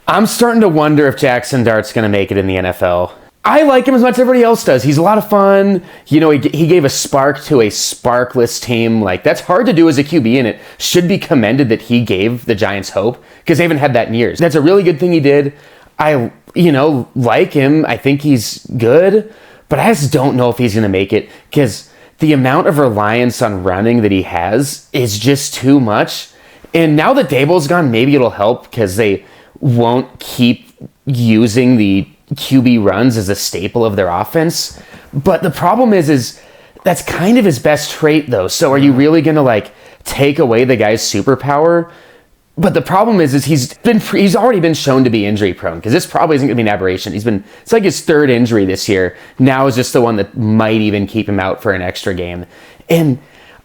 I'm starting to wonder if Jaxson Dart's going to make it in the NFL. I like him as much as everybody else does. He's a lot of fun. You know, he gave a spark to a sparkless team. Like, that's hard to do as a QB, and it should be commended that he gave the Giants hope, because they haven't had that in years. That's a really good thing he did. I, like him. I think he's good, but I just don't know if he's going to make it, because the amount of reliance on running that he has is just too much. And now that Daboll's gone, maybe it'll help, because they won't keep using the QB runs as a staple of their offense. But the problem is that's kind of his best trait, though. So are you really going to take away the guy's superpower? But the problem is he's already been shown to be injury prone, because this probably isn't going to be an aberration. It's like his third injury this year. Now is just the one that might even keep him out for an extra game. And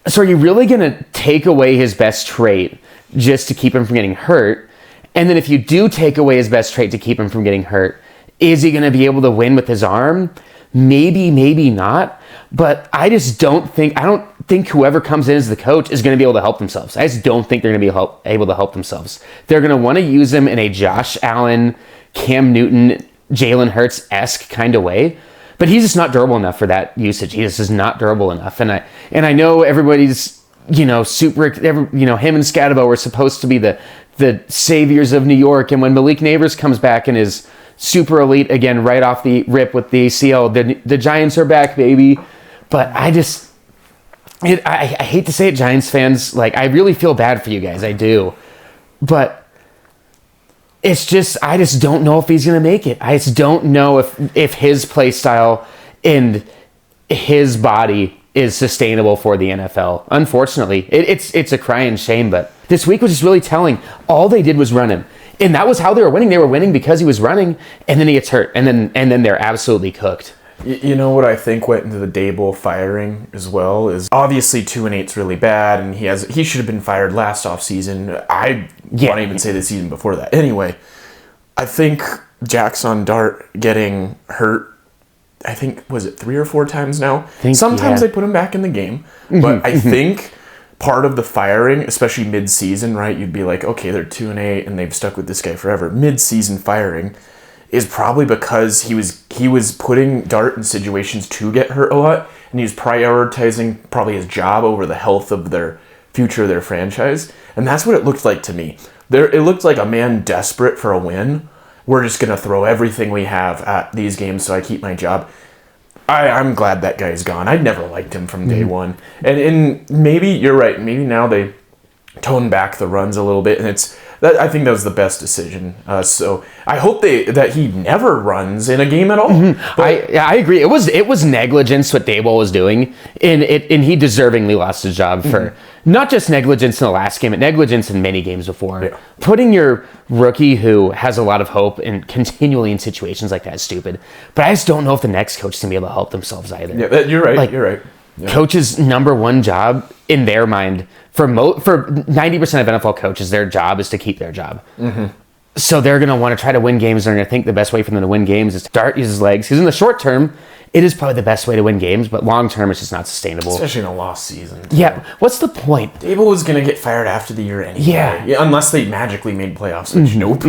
so are you really going to take away his best trait just to keep him from getting hurt? And then if you do take away his best trait to keep him from getting hurt, is he going to be able to win with his arm? Maybe, maybe not. But I don't think whoever comes in as the coach is going to be able to help themselves. I just don't think they're going to be able to help themselves. They're going to want to use him in a Josh Allen, Cam Newton, Jalen Hurts-esque kind of way. But he's just not durable enough for that usage. He just is not durable enough. And I know everybody's, him and Scatabo were supposed to be the saviors of New York. And when Malik Neighbors comes back and is super elite again right off the rip with the ACL, the Giants are back, baby. But I hate to say it, Giants fans, I really feel bad for you guys. I do. But I just don't know if he's going to make it. I just don't know if his play style and his body is sustainable for the NFL. Unfortunately, it's a crying shame, but this week was just really telling. All they did was run him. And that was how they were winning. They were winning because he was running, and then he gets hurt, and then they're absolutely cooked. You know what I think went into the Daboll firing as well is obviously 2-8's really bad, and he should have been fired last offseason. I want to even say the season before that. Anyway, I think Jaxson Dart getting hurt, I think, was it 3 or 4 times now? Sometimes they put him back in the game, but I think part of the firing, especially mid-season, right? You'd be like, okay, they're 2-8 and they've stuck with this guy forever. Mid-season firing is probably because he was putting Dart in situations to get hurt a lot, and he was prioritizing probably his job over the health of their future of their franchise. And that's what it looked like to me. It looked like a man desperate for a win. We're just going to throw everything we have at these games so I keep my job. I'm glad that guy's gone. I never liked him from day one. And maybe you're right. Maybe now they tone back the runs a little bit, and I think that was the best decision. So I hope that he never runs in a game at all. I agree. It was negligence what Daboll was doing, and he deservingly lost his job for not just negligence in the last game, but negligence in many games before. Yeah. Putting your rookie who has a lot of hope and continually in situations like that is stupid. But I just don't know if the next coach is gonna be able to help themselves either. Yeah, you're right. You're right. Yeah. Coach's number one job in their mind for 90% of NFL coaches, their job is to keep their job. So they're going to want to try to win games. They're going to think the best way for them to win games is to Dart use his legs. Because in the short term, it is probably the best way to win games, but long term, it's just not sustainable. Especially in a lost season. Too. Yeah. What's the point? Daboll was going to get fired after the year anyway. Yeah. Unless they magically made playoffs, which nope.